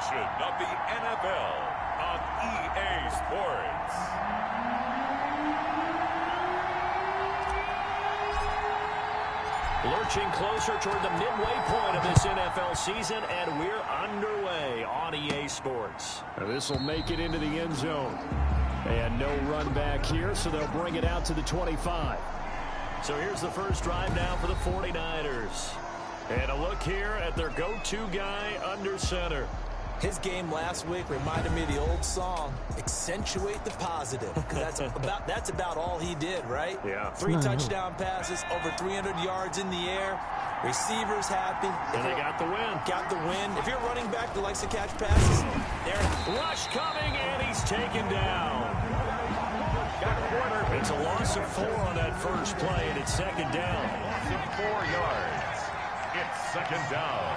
action of the NFL on EA Sports. Lurching closer toward the midway point of this NFL season, and we're underway on EA Sports. This will make it into the end zone. And no run back here, so they'll bring it out to the 25. So here's the first drive now for the 49ers. And a look here at their go-to guy under center. His game last week reminded me of the old song, accentuate the positive. Because that's about all he did, right? Yeah. 3 touchdown passes, over 300 yards in the air. Receivers happy. And they got the win. Got the win. If you're running back that likes to catch passes, there. Rush coming, and he's taken down. It's a loss of 4 on that first play, and it's second down. Loss of 4 yards. It's second down.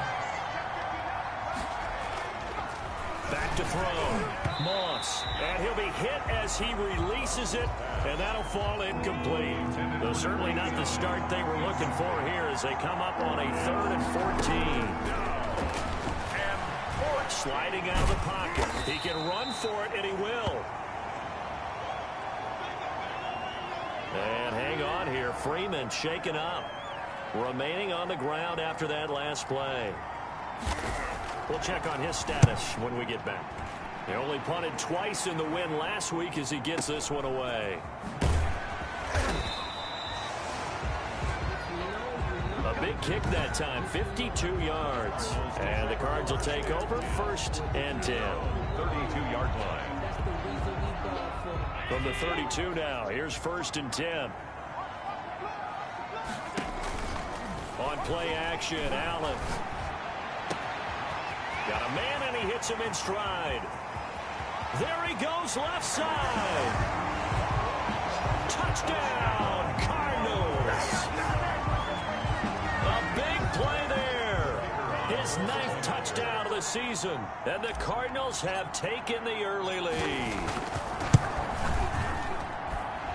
Back to throw. Moss. And he'll be hit as he releases it, and that'll fall incomplete. Though certainly not the start they were looking for here as they come up on a 3rd and 14. And Ford sliding out of the pocket. He can run for it, and he will. And hang on here. Freeman shaken up. Remaining on the ground after that last play. We'll check on his status when we get back. He only punted twice in the win last week as he gets this one away. A big kick that time, 52 yards. And the Cards will take over 1st and 10. 32-yard line. From the 32 now, here's 1st and 10. On play action, Allen. Got a man, and he hits him in stride. There he goes, left side. Touchdown, Cardinals. A big play there. His 9th touchdown of the season. And the Cardinals have taken the early lead.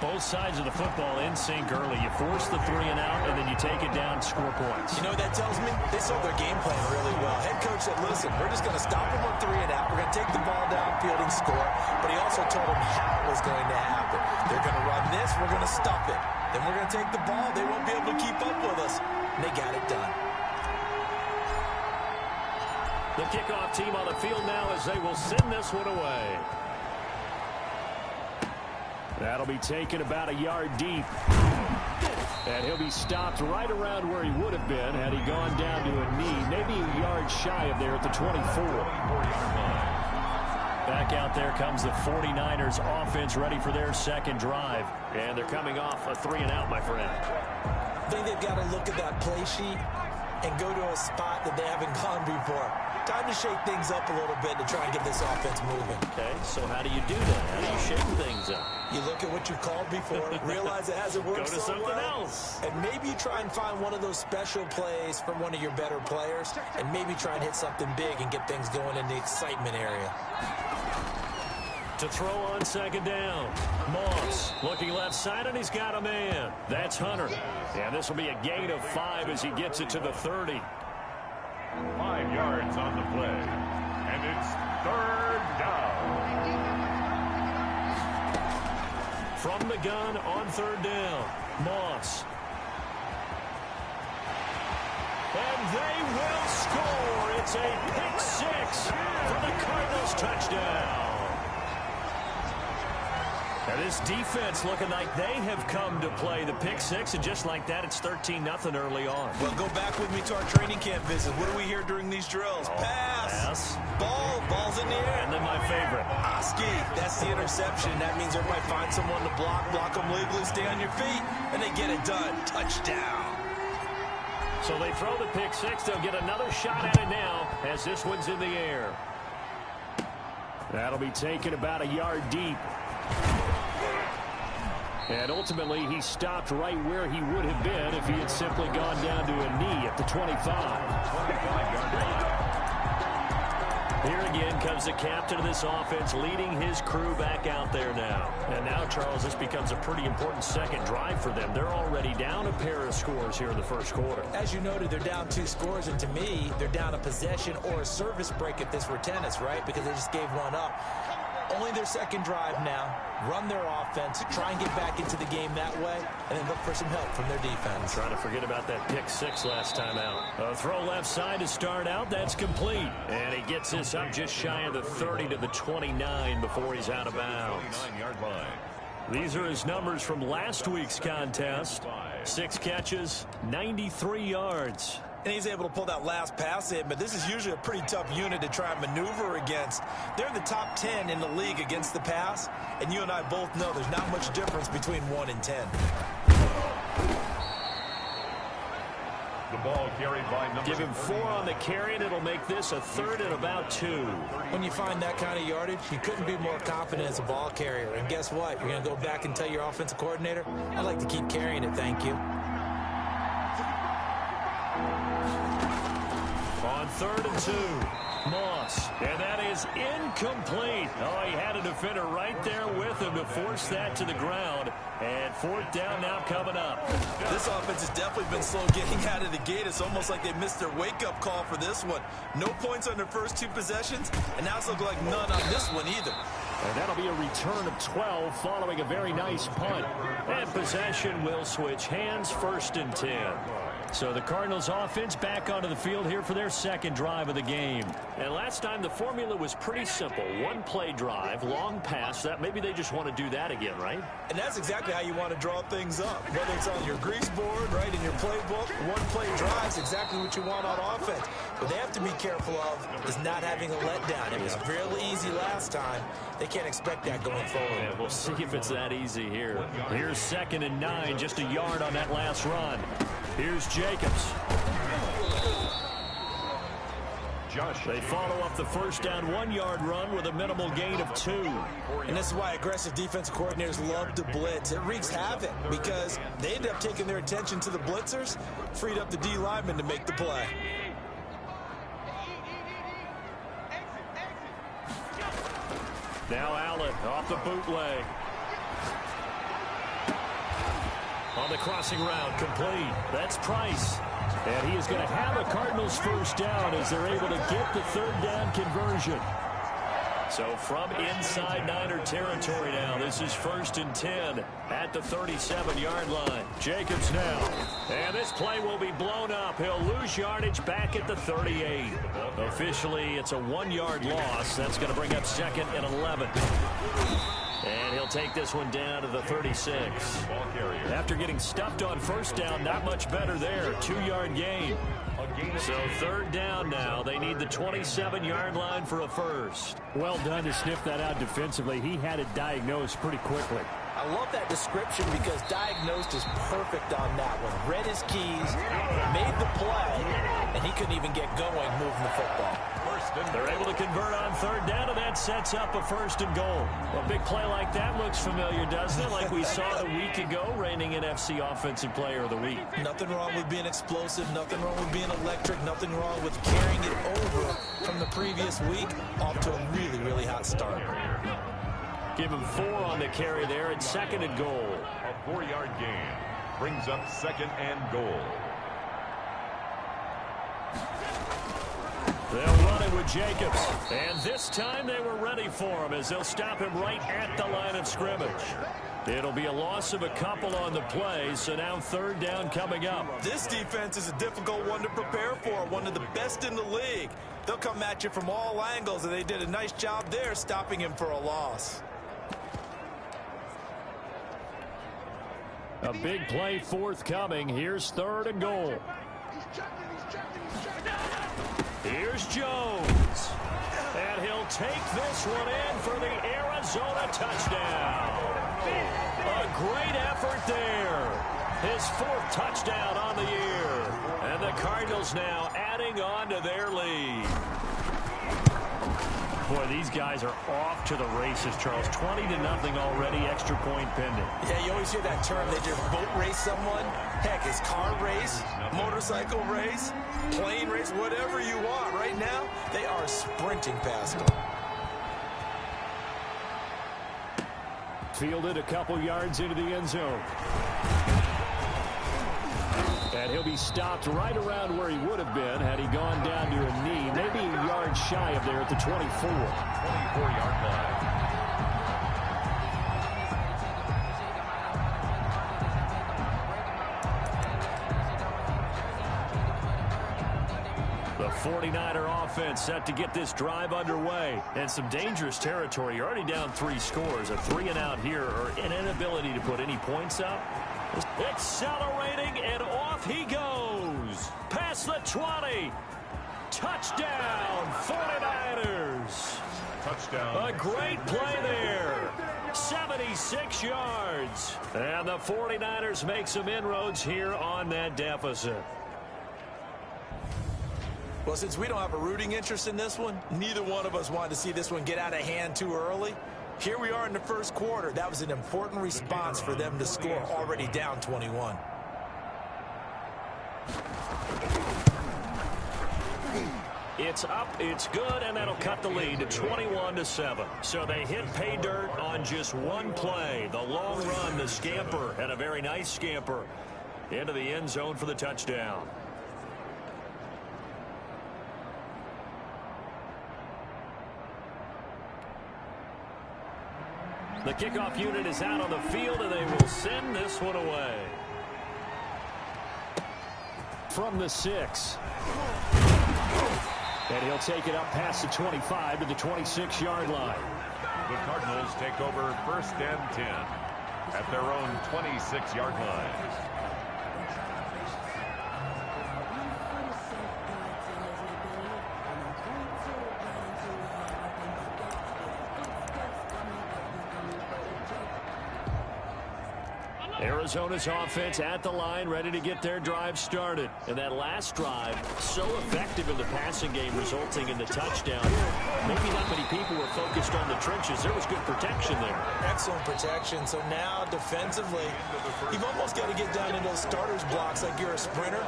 Both sides of the football in sync early. You force the 3 and out, and then you take it down, score points. You know what that tells me? They saw their game plan really well. Head coach said, listen, we're just going to stop them on 3 and out. We're going to take the ball downfield and score. But he also told them how it was going to happen. They're going to run this. We're going to stop it. Then we're going to take the ball. They won't be able to keep up with us. And they got it done. The kickoff team on the field now as they will send this one away. That'll be taken about a yard deep. And he'll be stopped right around where he would have been had he gone down to a knee. Maybe a yard shy of there at the 24. Back out there comes the 49ers offense ready for their second drive. And they're coming off a 3 and out, my friend. I think they've got to look at that play sheet and go to a spot that they haven't gone before. Time to shake things up a little bit to try and get this offense moving. Okay, so how do you do that? How do you shake things up? You look at what you called before, realize it hasn't worked Go to so something well, else. and maybe you try and find one of those special plays from one of your better players, and maybe try and hit something big and get things going in the excitement area. To throw on second down. Moss looking left side, and he's got a man. That's Hunter. And this will be a gain of 5 as he gets it to the 30. 5 yards on the play. And it's 3rd down. From the gun on 3rd down. Moss. And they will score. It's a pick 6 for the Cardinals touchdown. Now this defense looking like they have come to play the pick 6, and just like that, it's 13-0 early on. Well, go back with me to our training camp visit. What do we hear during these drills? Pass. Ball's in the air. And then my favorite. Oski, that's the interception. That means everybody find someone to block them legally, stay on your feet, and they get it done. Touchdown. So they throw the pick 6. They'll get another shot at it now as this one's in the air. That'll be taken about a yard deep. And ultimately, he stopped right where he would have been if he had simply gone down to a knee at the 25. Here again comes the captain of this offense, leading his crew back out there now. And now, Charles, this becomes a pretty important second drive for them. They're already down a pair of scores here in the first quarter. As you noted, they're down 2 scores, and to me, they're down a possession or a service break if this were tennis, right? Because they just gave one up. Only their second drive now. Run their offense, try and get back into the game that way, and then look for some help from their defense. Trying to forget about that pick 6 last time out. A throw left side to start out. That's complete. And he gets this up just shy of the 30 to the 29 before he's out of bounds. 29-yard line. These are his numbers from last week's contest. 6 catches, 93 yards. And he's able to pull that last pass in, but this is usually a pretty tough unit to try and maneuver against. They're in the top 10 in the league against the pass, and you and I both know there's not much difference between 1 and 10. The ball carried by number. Give him 4 on the carry, and it'll make this a 3rd and about 2. When you find that kind of yardage, you couldn't be more confident as a ball carrier. And guess what? You're going to go back and tell your offensive coordinator, I'd like to keep carrying it, thank you. On 3rd and 2, Moss, and that is incomplete. Oh, he had a defender right there with him to force that to the ground. And 4th down now coming up. This offense has definitely been slow getting out of the gate. It's almost like they missed their wake-up call for this one. No points on their first 2 possessions, and now it's looking like none on this one either. And that'll be a return of 12 following a very nice punt. And possession will switch hands, 1st and 10. So the Cardinals offense back onto the field here for their second drive of the game. And last time the formula was pretty simple. 1-play drive, long pass. That maybe they just want to do that again, right? And that's exactly how you want to draw things up. Whether it's on your grease board, right, in your playbook, 1-play drive is exactly what you want on offense. What they have to be careful of is not having a letdown. It was real easy last time. They can't expect that going forward. Yeah, we'll see if it's that easy here. Here's 2nd and 9, just a yard on that last run. Here's Jacobs. They follow up the 1st down 1-yard run with a minimal gain of 2. And this is why aggressive defensive coordinators love to blitz. It wreaks havoc because they end up taking their attention to the blitzers, freed up the D lineman to make the play. Now Allen off the bootleg. On the crossing route, complete. That's Price. And he is going to have a Cardinals 1st down as they're able to get the 3rd down conversion. So from inside Niner territory now, this is 1st and 10 at the 37-yard line. Jacobs now. And this play will be blown up. He'll lose yardage back at the 38. Officially, it's a 1-yard loss. That's going to bring up 2nd and 11. And he'll take this one down to the 36. After getting stuffed on 1st down, not much better there. 2-yard gain. So 3rd down now. They need the 27-yard line for a 1st. Well done to sniff that out defensively. He had it diagnosed pretty quickly. I love that description because diagnosed is perfect on that one. Read his keys, made the play, and he couldn't even get going moving the football. They're able to convert on 3rd down, and that sets up a 1st and goal. A big play like that looks familiar, doesn't it? Like we saw a week ago, reigning NFC Offensive Player of the Week. Nothing wrong with being explosive, nothing wrong with being electric, nothing wrong with carrying it over from the previous week off to a really, really hot start. Give him 4 on the carry there at 2nd and goal. A 4-yard gain brings up 2nd and goal. They'll run it with Jacobs. And this time they were ready for him as they'll stop him right at the line of scrimmage. It'll be a loss of a couple on the play, so now 3rd down coming up. This defense is a difficult one to prepare for, one of the best in the league. They'll come at you from all angles, and they did a nice job there stopping him for a loss. A big play forthcoming. Here's 3rd and goal. Here's Jones. And he'll take this one in for the Arizona touchdown. A great effort there. His 4th touchdown on the year. And the Cardinals now adding on to their lead. Boy, these guys are off to the races, Charles. 20-0 already, extra point pending. Yeah, you always hear that term. They just boat race someone. Heck, it's car race, motorcycle race, plane race, whatever you want. Right now, they are sprinting past them. Fielded a couple yards into the end zone. And he'll be stopped right around where he would have been had he gone down to a knee. Maybe a yard shy of there at the 24. 24-yard line. The 49er offense set to get this drive underway. And some dangerous territory. You're already down 3 scores. A 3-and-out here, or an inability to put any points up. Accelerating, and off he goes. Past the 20. Touchdown, 49ers. Touchdown. A great play there. 76 yards. And the 49ers make some inroads here on that deficit. Well, since we don't have a rooting interest in this one, neither one of us wanted to see this one get out of hand too early. Here we are in the first quarter. That was an important response for them to score, already down 21. It's up, it's good, and that'll cut the lead to 21-7. So they hit pay dirt on just one play. The long run, the scamper, and a very nice scamper into the end zone for the touchdown. The kickoff unit is out on the field, and they will send this one away. From the 6. And he'll take it up past the 25 to the 26-yard line. The Cardinals take over 1st and 10 at their own 26-yard line. Arizona's offense at the line, ready to get their drive started. And that last drive, so effective in the passing game, resulting in the touchdown. Maybe not many people were focused on the trenches. There was good protection there. Excellent protection. So now, defensively, you've almost got to get down in those starters blocks like you're a sprinter.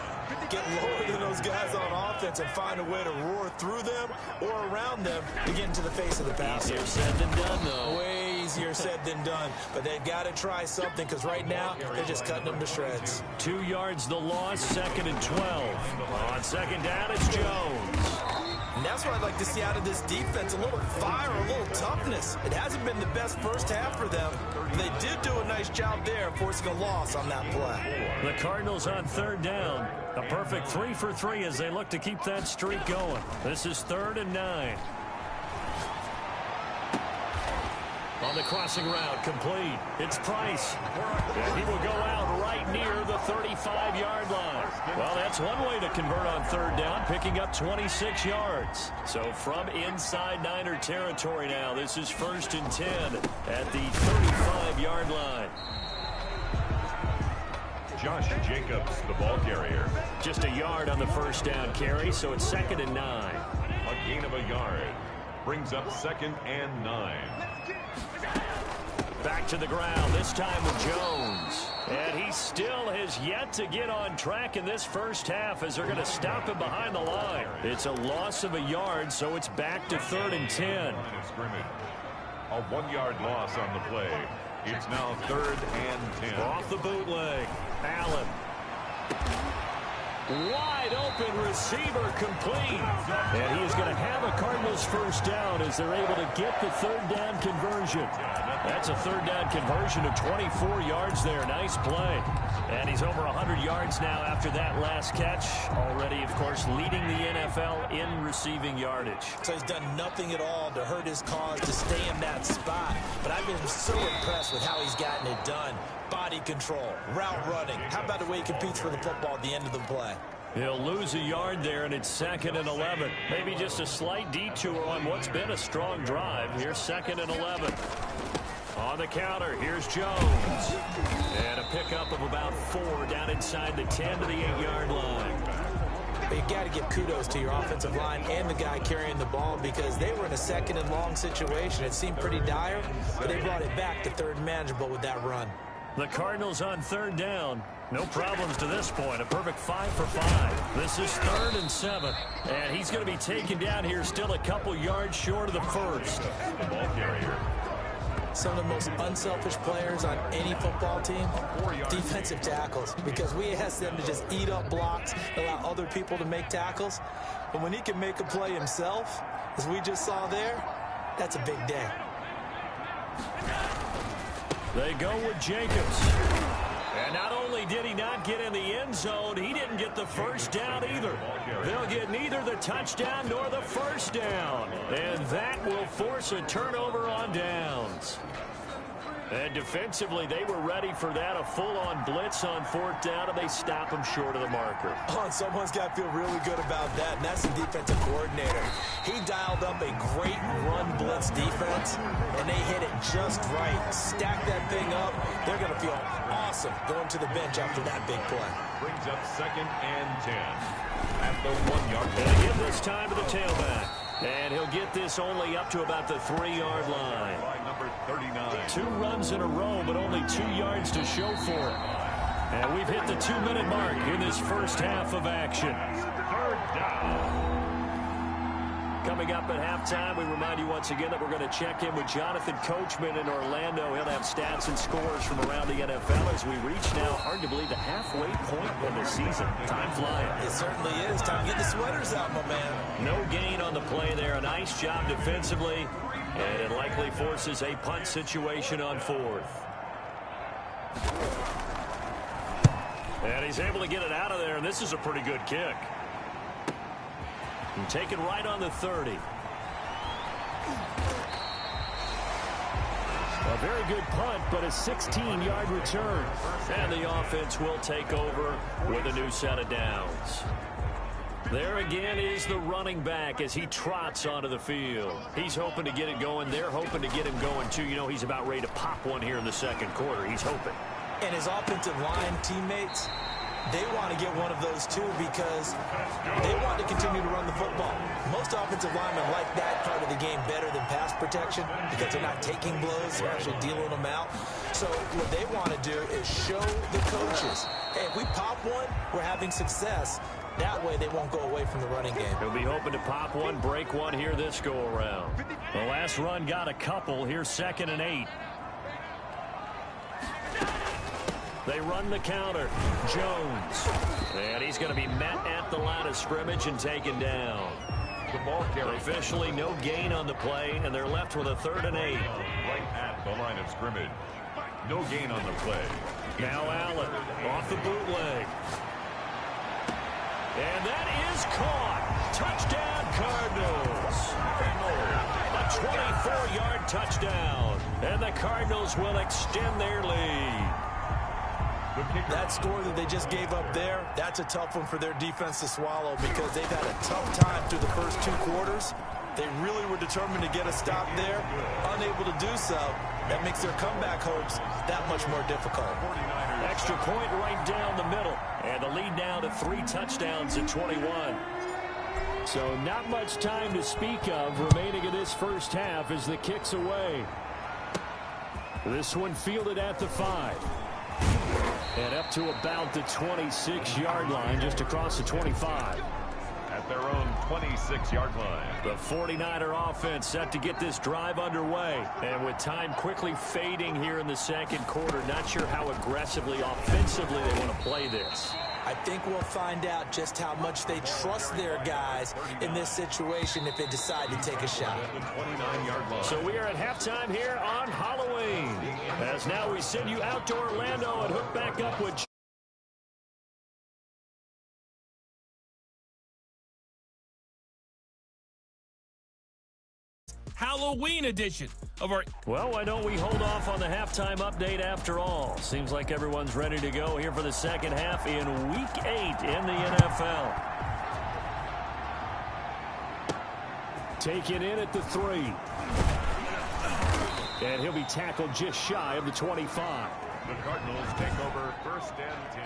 Get lower than those guys on offense and find a way to roar through them or around them to get into the face of the passer. Easier said than done, though. Way easier said than done. But they've got to try something, because right now, they're just cutting them to shreds. 2 yards the loss, 2nd and 12. On 2nd down, it's Jones. And that's what I'd like to see out of this defense, a little fire, a little toughness. It hasn't been the best first half for them. They did do a nice job there, forcing a loss on that play. The Cardinals on 3rd down. A perfect 3 for 3 as they look to keep that streak going. This is 3rd and 9. On the crossing route, complete. It's Price. And he will go out right near the 35-yard line. Well, that's one way to convert on 3rd down, picking up 26 yards. So from inside Niner territory now, this is 1st and 10 at the 35-yard line. Josh Jacobs, the ball carrier. Just a yard on the 1st down carry, so it's 2nd and 9. A gain of a yard. Brings up 2nd and 9. Back to the ground, this time with Jones. And he still has yet to get on track in this first half as they're going to stop him behind the line. It's a loss of a yard, so it's back to 3rd and 10. A 1-yard loss on the play. It's now 3rd and 10. Off the bootleg, Allen. Wide open receiver, complete. And he is going to have a Cardinals first down as they're able to get the 3rd down conversion. That's a 3rd down conversion of 24 yards there. Nice play. And he's over 100 yards now after that last catch. Already, of course, leading the NFL in receiving yardage. So he's done nothing at all to hurt his cause, to stay in that spot. But I've been so impressed with how he's gotten it done. Body control, route running. How about the way he competes for the football at the end of the play? He'll lose a yard there, and it's 2nd and 11. Maybe just a slight detour on what's been a strong drive. Here's 2nd and 11. On the counter, here's Jones. And a pickup of about 4 down inside the 10 to the 8-yard line. But you got to give kudos to your offensive line and the guy carrying the ball because they were in a second and long situation. It seemed pretty dire, but they brought it back to third and manageable with that run. The Cardinals on third down. No problems to this point. A perfect 5 for 5. This is 3rd and 7. And he's going to be taken down here still a couple yards short of the first. The ball carrier. Some of the most unselfish players on any football team, defensive tackles, because we ask them to just eat up blocks, allow other people to make tackles. But when he can make a play himself, as we just saw there, that's a big day. They go with Jacobs. And not only did he not get in the end zone, he didn't get the first down either. They'll get neither the touchdown nor the first down. And that will force a turnover on downs. And defensively, they were ready for that, a full-on blitz on 4th down, and they stop him short of the marker. Oh, and someone's got to feel really good about that, and that's the defensive coordinator. He dialed up a great run blitz defense, and they hit it just right. Stack that thing up. They're going to feel awesome going to the bench after that big play. Brings up 2nd and 10 at the 1-yard line. They give this time to the tailback. And he'll get this only up to about the 3-yard line. By number 39. 2 runs in a row, but only 2 yards to show for it. And we've hit the 2-minute mark in this first half of action. 3rd down. Coming up at halftime, we remind you once again that we're going to check in with Jonathan Coachman in Orlando. He'll have stats and scores from around the NFL as we reach now, hard to believe, the halfway point of the season. Time flying. It certainly is. Time to get the sweaters out, my man. No gain on the play there. A nice job defensively, and it likely forces a punt situation on 4th. And he's able to get it out of there, and this is a pretty good kick. And taken right on the 30. A very good punt, but a 16-yard return. And the offense will take over with a new set of downs. There again is the running back as he trots onto the field. He's hoping to get it going. They're hoping to get him going, too. You know, he's about ready to pop one here in the second quarter. He's hoping. And his offensive line teammates, they want to get one of those too because they want to continue to run the football. Most offensive linemen like that part of the game better than pass protection because they're not taking blows, they're actually dealing them out. So what they want to do is show the coaches, hey, if we pop one, we're having success. That way they won't go away from the running game. He'll be hoping to pop one, break one here this go-around. The last run got a couple. Here's 2nd and 8. They run the counter. Jones. And he's going to be met at the line of scrimmage and taken down. The ball carrier. Officially no gain on the play, and they're left with a 3rd and 8. Right at the line of scrimmage. No gain on the play. Now Allen off the bootleg. And that is caught. Touchdown, Cardinals. A 24-yard touchdown. And the Cardinals will extend their lead. That score that they just gave up there, that's a tough one for their defense to swallow because they've had a tough time through the first 2 quarters. They really were determined to get a stop there, unable to do so. That makes their comeback hopes that much more difficult. Extra point right down the middle, and the lead now to 3 touchdowns at 21. So not much time to speak of remaining in this first half as the kick's away. This one fielded at the 5. And up to about the 26-yard line, just across the 25. At their own 26-yard line. The 49er offense set to get this drive underway. And with time quickly fading here in the second quarter, not sure how aggressively, offensively they want to play this. I think we'll find out just how much they trust their guys in this situation if they decide to take a shot. So we are at halftime here on Halloween. As now we send you out to Orlando and hook back up with Halloween edition of our... Well, why don't we hold off on the halftime update after all? Seems like everyone's ready to go here for the second half in Week 8 in the NFL. Taken in at the 3. And he'll be tackled just shy of the 25. The Cardinals take over 1st and 10.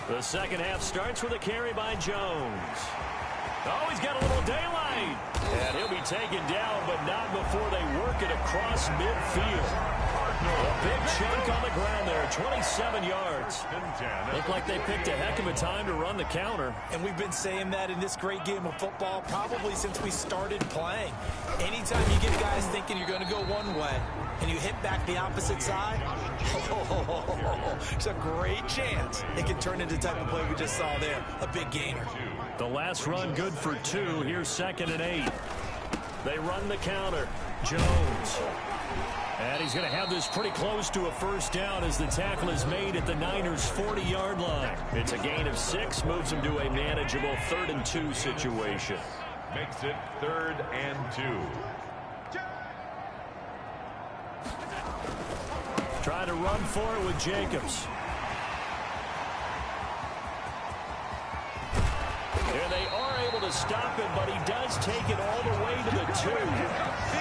The second half starts with a carry by Jones. Oh, he's got a little daylight. And he'll be taken down, but not before they work it across midfield. A big chunk on the ground there, 27 yards. Looked like they picked a heck of a time to run the counter. And we've been saying that in this great game of football probably since we started playing. Anytime you get guys thinking you're going to go one way and you hit back the opposite side, it's a great chance it can turn into the type of play we just saw there, a big gainer. The last run good for 2. Here's 2nd and 8. They run the counter. Jones. And he's going to have this pretty close to a first down as the tackle is made at the Niners' 40-yard line. It's a gain of 6, moves him to a manageable 3rd and 2 situation. Makes it 3rd and 2. Trying to run for it with Jacobs. And they are able to stop it, but he does take it all the way to the 2.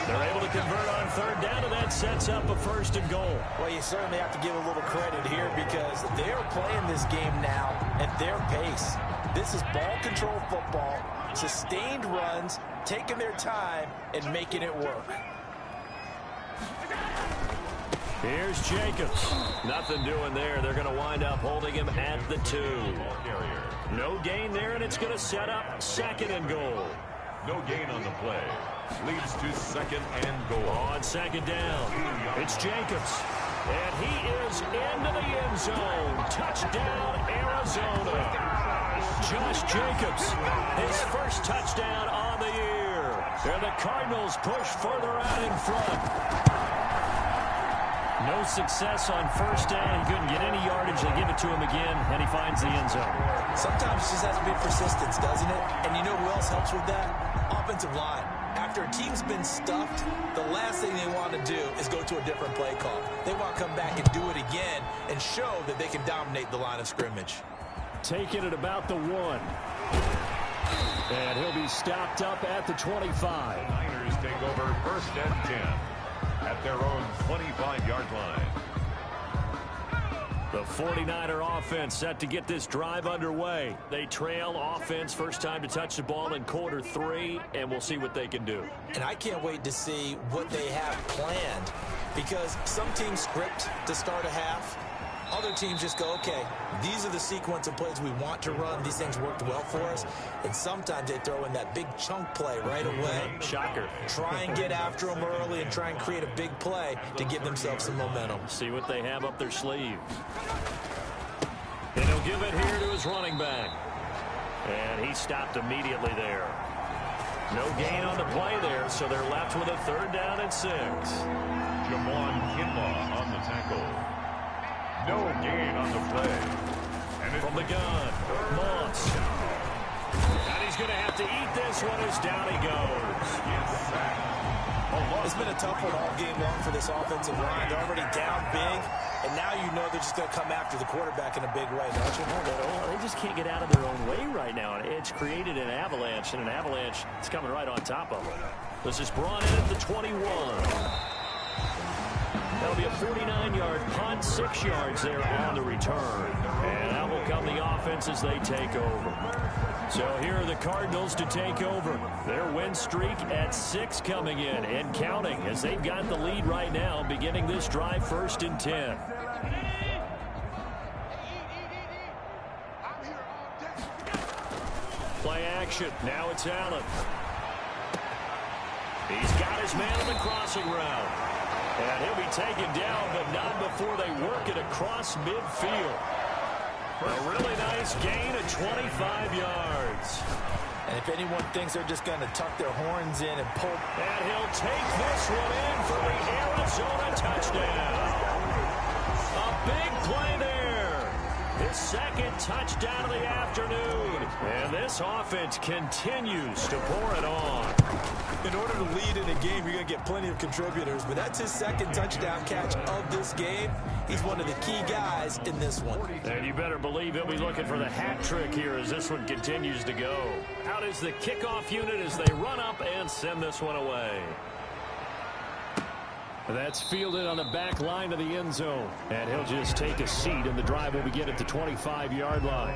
They're able to convert on 3rd down, and that sets up a 1st and goal. Well, you certainly have to give a little credit here because they are playing this game now at their pace. This is ball control football, sustained runs, taking their time, and making it work. Here's Jacobs. Nothing doing there. They're going to wind up holding him at the 2. No gain there, and it's going to set up 2nd and goal. No gain on the play. Leads to 2nd and goal. On 2nd down, it's Jacobs. And he is into the end zone. Touchdown, Arizona. Josh Jacobs, his first touchdown on the year. And the Cardinals push further out in front. No success on 1st down. He couldn't get any yardage. They give it to him again, and he finds the end zone. Sometimes it just has to be persistence, doesn't it? And you know who else helps with that? Offensive line. After a team's been stuffed, the last thing they want to do is go to a different play call. They want to come back and do it again and show that they can dominate the line of scrimmage. Taking it about the 1. And he'll be stopped up at the 25. The Niners take over 1st and 10 at their own 25-yard line. The 49er offense set to get this drive underway. They trail offense, first time to touch the ball in quarter 3, and we'll see what they can do. And I can't wait to see what they have planned because some teams script to start a half. Other teams just go, okay, these are the sequence of plays we want to run. These things worked well for us. And sometimes they throw in that big chunk play right away. Shocker. Try and get after them early and try and create a big play to give themselves some momentum. See what they have up their sleeve. And he'll give it here to his running back. And he stopped immediately there. No gain on the play there, so they're left with a 3rd down and 6. Jamon Kinlaw on the tackle. No gain on the play. And from the gun, Moss. And he's going to have to eat this one as down he goes. It's been a tough one all game long for this offensive line. They're already down big, and now you know they're just going to come after the quarterback in a big way, don't you? They just can't get out of their own way right now. It's created an avalanche, and an avalanche is coming right on top of them. This is brought in at the 21. That'll be a 49-yard punt, 6 yards there on the return. And out will come the offense as they take over. So here are the Cardinals to take over. Their win streak at 6 coming in and counting as they've got the lead right now, beginning this drive 1st and 10. Play action. Now it's Allen. He's got his man on the crossing route. And he'll be taken down, but not before they work it across midfield. A really nice gain of 25 yards. And if anyone thinks they're just going to tuck their horns in and pull. And he'll take this one in for the Arizona touchdown. A big play there. His 2nd touchdown of the afternoon. And this offense continues to pour it on. In order to lead in a game, you're going to get plenty of contributors, but that's his 2nd touchdown catch of this game. He's one of the key guys in this one. And you better believe he'll be looking for the hat trick here as this one continues to go. Out is the kickoff unit as they run up and send this one away. That's fielded on the back line of the end zone. And he'll just take a seat, and the drive will begin at the 25-yard line.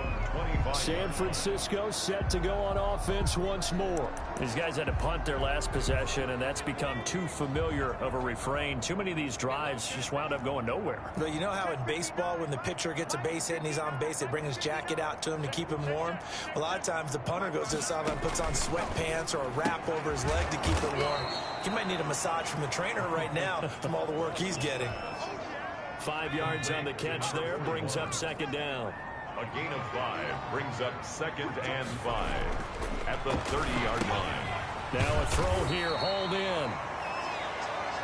San Francisco set to go on offense once more. These guys had to punt their last possession, and that's become too familiar of a refrain. Too many of these drives just wound up going nowhere. But you know how in baseball, when the pitcher gets a base hit and he's on base, they bring his jacket out to him to keep him warm? A lot of times the punter goes to the sideline, puts on sweatpants or a wrap over his leg to keep it warm. He might need a massage from the trainer right now from all the work he's getting. 5 yards on the catch there, brings up second down. A gain of 5 brings up 2nd and 5 at the 30-yard line. Now a throw here, hauled in.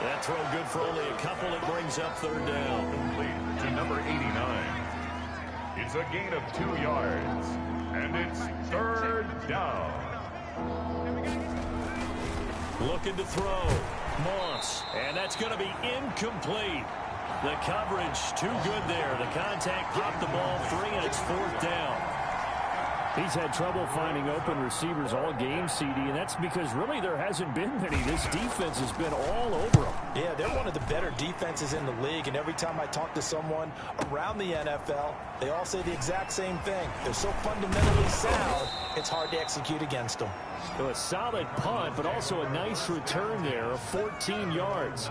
That throw good for only a couple. It brings up 3rd down. Complete to number 89. It's a gain of 2 yards, and it's 3rd down. Looking to throw. Moss. And that's going to be incomplete. The coverage too good there. The contact popped the ball free, and it's 4th down. He's had trouble finding open receivers all game, CD, and that's because really there hasn't been many. This defense has been all over them. Yeah, they're one of the better defenses in the league, and every time I talk to someone around the NFL, they all say the exact same thing. They're so fundamentally sound, it's hard to execute against them. So a solid punt, but also a nice return there of 14 yards.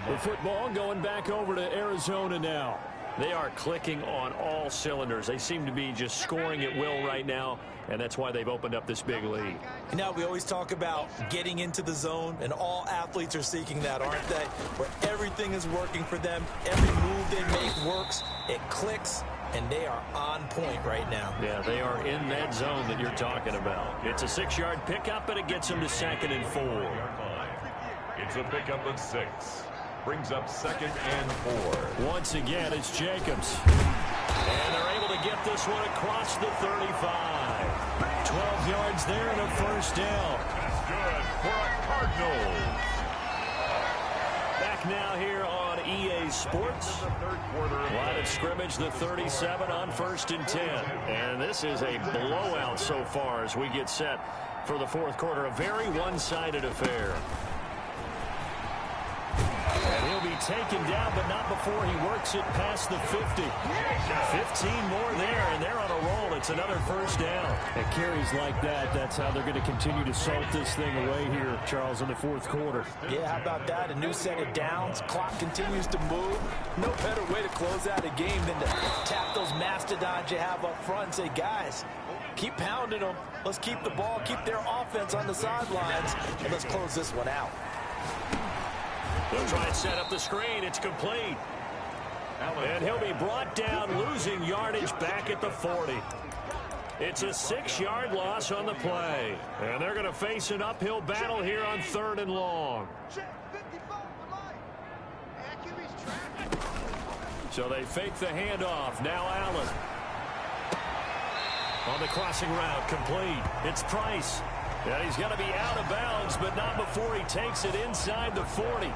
The football going back over to Arizona now. They are clicking on all cylinders. They seem to be just scoring at will right now, and that's why they've opened up this big lead. You know, we always talk about getting into the zone, and all athletes are seeking that, aren't they? Where everything is working for them, every move they make works, it clicks, and they are on point right now. Yeah, they are in that zone that you're talking about. It's a 6-yard pickup, but it gets them to 2nd and 4. It's a pickup of 6. Brings up 2nd and 4. Once again, it's Jacobs. And they're able to get this one across the 35. 12 yards there and a 1st down. That's good for a Cardinal. Back now here on EA Sports. Line of scrimmage, the 37 on 1st and 10. And this is a blowout so far as we get set for the 4th quarter. A very one-sided affair. And he'll be taken down, but not before he works it past the 50. 15 more there, and they're on a roll. It's another 1st down. And carries like that, that's how they're going to continue to salt this thing away here, Charles, in the 4th quarter. Yeah, how about that? A new set of downs. Clock continues to move. No better way to close out a game than to tap those mastodons you have up front and say, guys, keep pounding them. Let's keep the ball, keep their offense on the sidelines, and let's close this one out. They'll try and set up the screen. It's complete. And he'll be brought down, losing yardage back at the 40. It's a 6-yard loss on the play. And they're going to face an uphill battle here on 3rd and long. So they fake the handoff. Now Allen. On the crossing route, complete. It's Price. And he's going to be out of bounds, but not before he takes it inside the 40.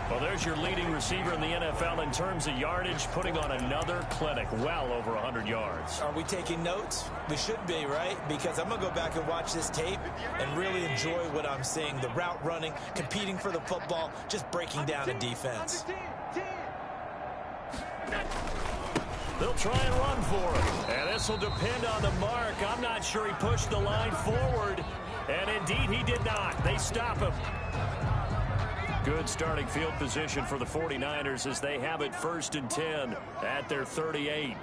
Well, there's your leading receiver in the NFL in terms of yardage, putting on another clinic, well over 100 yards. Are we taking notes? We should be, right? Because I'm going to go back and watch this tape and really enjoy what I'm seeing. The route running, competing for the football, just breaking down a defense. They'll try and run for it. And this will depend on the mark. I'm not sure he pushed the line forward. And indeed, he did not. They stop him. Good starting field position for the 49ers as they have it 1st and 10 at their 38.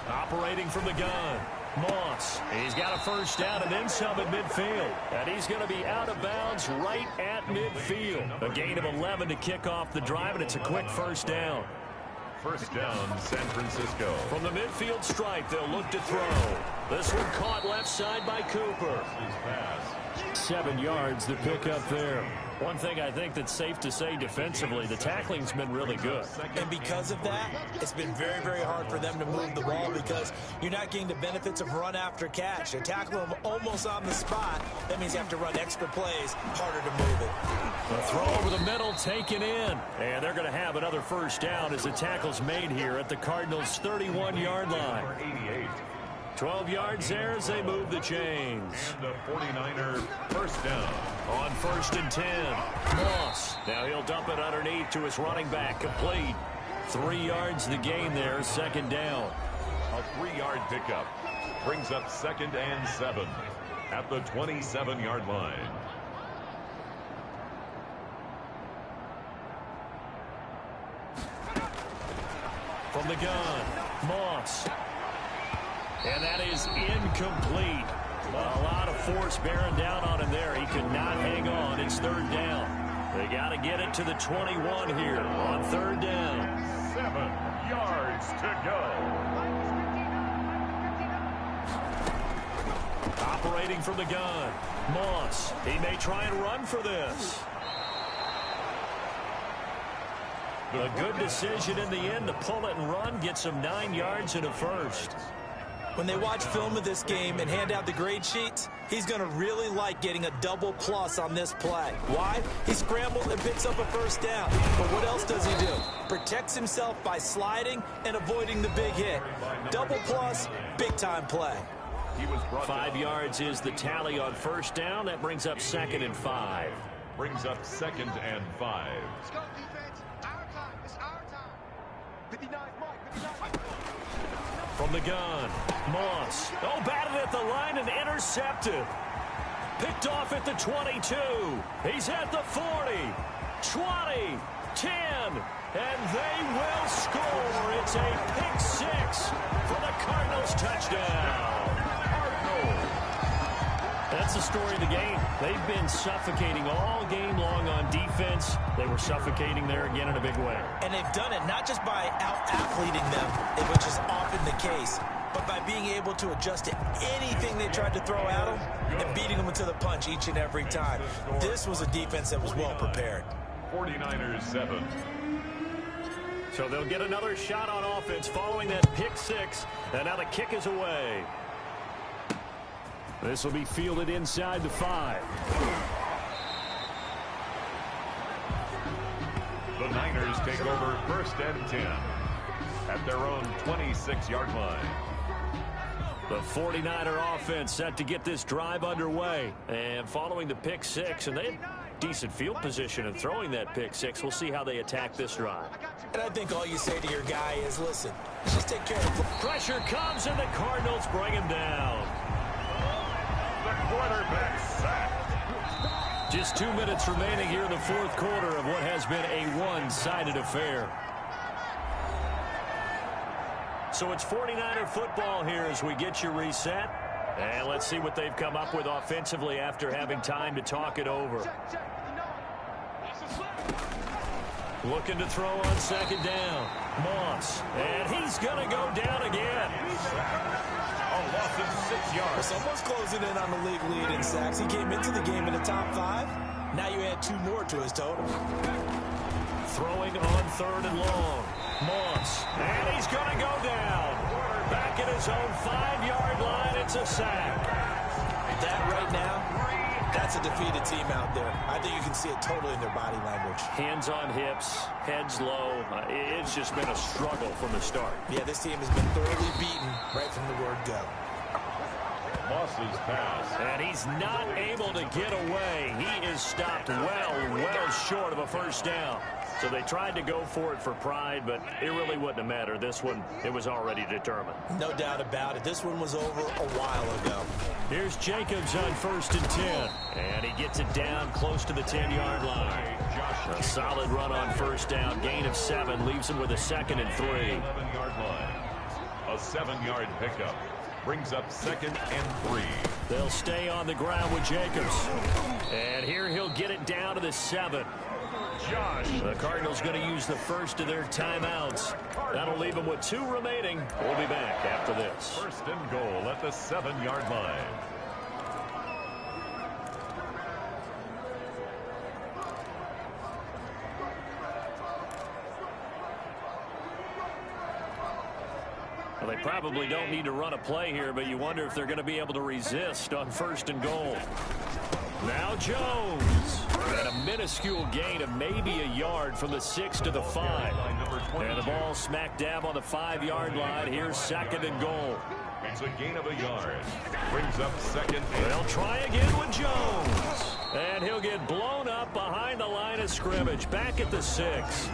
Operating from the gun. Moss. He's got a 1st down and then some at midfield. And he's going to be out of bounds right at midfield. A gain of 11 to kick off the drive, and it's a quick 1st down. 1st down, San Francisco. From the midfield stripe, they'll look to throw. This one caught left side by Cooper. 7 yards to pick up there. One thing I think that's safe to say defensively, the tackling's been really good. And because of that, it's been very, very hard for them to move the ball because you're not getting the benefits of run after catch. They're tackling them almost on the spot. That means you have to run extra plays, harder to move it. A throw over the middle taken in. And they're going to have another 1st down as the tackle's made here at the Cardinals' 31-yard line. 12 yards there as they move the chains. And the 49er first down. On 1st and 10, Moss. Now he'll dump it underneath to his running back. Complete. 3 yards the gain there, 2nd down. A 3-yard pickup brings up 2nd and 7 at the 27-yard line. From the gun, Moss. And that is incomplete. A lot of force bearing down on him there. He could not hang on. It's 3rd down. They got to get it to the 21 here on 3rd down. 7 yards to go. Operating from the gun, Moss. He may try and run for this. A good decision in the end to pull it and run. Gets him 9 yards and a first. When they watch film of this game and hand out the grade sheets, he's going to really like getting a double plus on this play. Why? He scrambles and picks up a first down. But what else does he do? Protects himself by sliding and avoiding the big hit. Double plus, big-time play. 5 yards is the tally on 1st down. That brings up 2nd and 5. Brings up 2nd and 5. Let's go, defense. Our time. It's our time. 59, Mike. 59. From the gun, Moss. Oh, batted at the line and intercepted. Picked off at the 22. He's at the 40, 20, 10, and they will score. It's a pick 6 for the Cardinals touchdown. That's the story of the game. They've been suffocating all game long on defense. They were suffocating there again in a big way. And they've done it not just by out-athleting them, which is often the case, but by being able to adjust to anything they tried to throw at them and beating them to the punch each and every time. This was a defense that was well prepared. 49ers 7. So they'll get another shot on offense following that pick 6, and now the kick is away. This will be fielded inside the 5. The Niners take over 1st and 10 at their own 26-yard line. The 49er offense set to get this drive underway. And following the pick 6, and they have decent field position in throwing that pick 6. We'll see how they attack this drive. And I think all you say to your guy is, listen, just take care of the pressure comes, and the Cardinals bring him down. The quarterback sacked. Just 2 minutes remaining here in the 4th quarter of what has been a one-sided affair. So it's 49er football here as we get you reset. And let's see what they've come up with offensively after having time to talk it over. Looking to throw on 2nd down. Moss. And he's going to go down again. A loss of 6 yards. Someone's closing in on the league lead in sacks. He came into the game in the top 5. Now you add 2 more to his total. Throwing on 3rd and long. Moss. And he's going to go down. Back at his own 5-yard line. It's a sack. That right now, that's a defeated team out there. I think you can see it totally in their body language. Hands on hips, heads low. It's just been a struggle from the start. Yeah, this team has been thoroughly beaten right from the word go. Moss's pass. And he's not able to get away. He is stopped well short of a first down. So they tried to go for it for pride, but it really wouldn't have mattered. This one, it was already determined. No doubt about it. This one was over a while ago. Here's Jacobs on 1st and 10. And he gets it down close to the 10-yard line. A solid run on 1st down. Gain of 7 leaves him with a 2nd and 3. 11-yard line. A 7-yard pickup brings up 2nd and 3. They'll stay on the ground with Jacobs. And here he'll get it down to the 7. The Cardinals going to use the first of their timeouts. That'll leave them with 2 remaining. We'll be back after this. 1st and goal at the 7-yard line. Well, they probably don't need to run a play here, but you wonder if they're going to be able to resist on 1st and goal. Now Jones. And a minuscule gain of maybe a yard from the 6 to the 5. And the ball smack dab on the 5-yard line. Here's 2nd and goal. It's a gain of a yard. Brings up 2nd. They'll try again with Jones. And he'll get blown up behind the line of scrimmage. Back at the 6.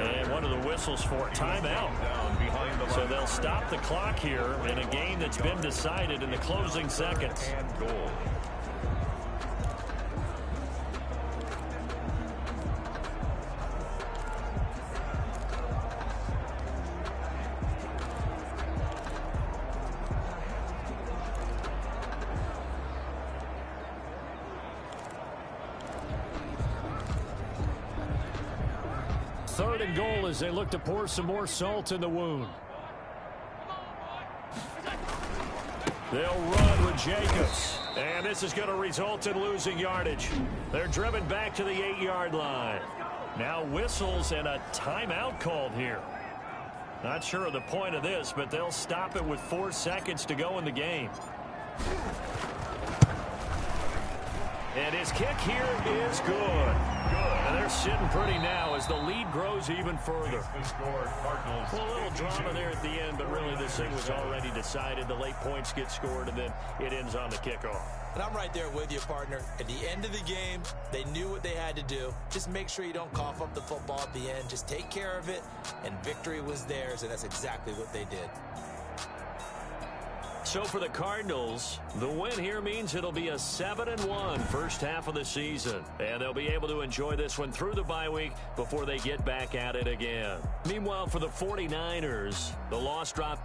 And one of the whistles for timeout. So they'll stop the clock here in a game that's been decided in the closing seconds. And goal. Third and goal as they look to pour some more salt in the wound. They'll run with Jacobs. And this is going to result in losing yardage. They're driven back to the 8-yard line. Now whistles and a timeout called here. Not sure of the point of this, but they'll stop it with 4 seconds to go in the game. And his kick here is good. And they're sitting pretty now as the lead grows even further. Well, a little drama there at the end, but really this thing was already decided. The late points get scored, and then it ends on the kickoff. And I'm right there with you, partner. At the end of the game, they knew what they had to do. Just make sure you don't cough up the football at the end. Just take care of it, and victory was theirs, and that's exactly what they did. So for the Cardinals, the win here means it'll be a 7-1 first half of the season. And they'll be able to enjoy this one through the bye week before they get back at it again. Meanwhile, for the 49ers, the loss dropped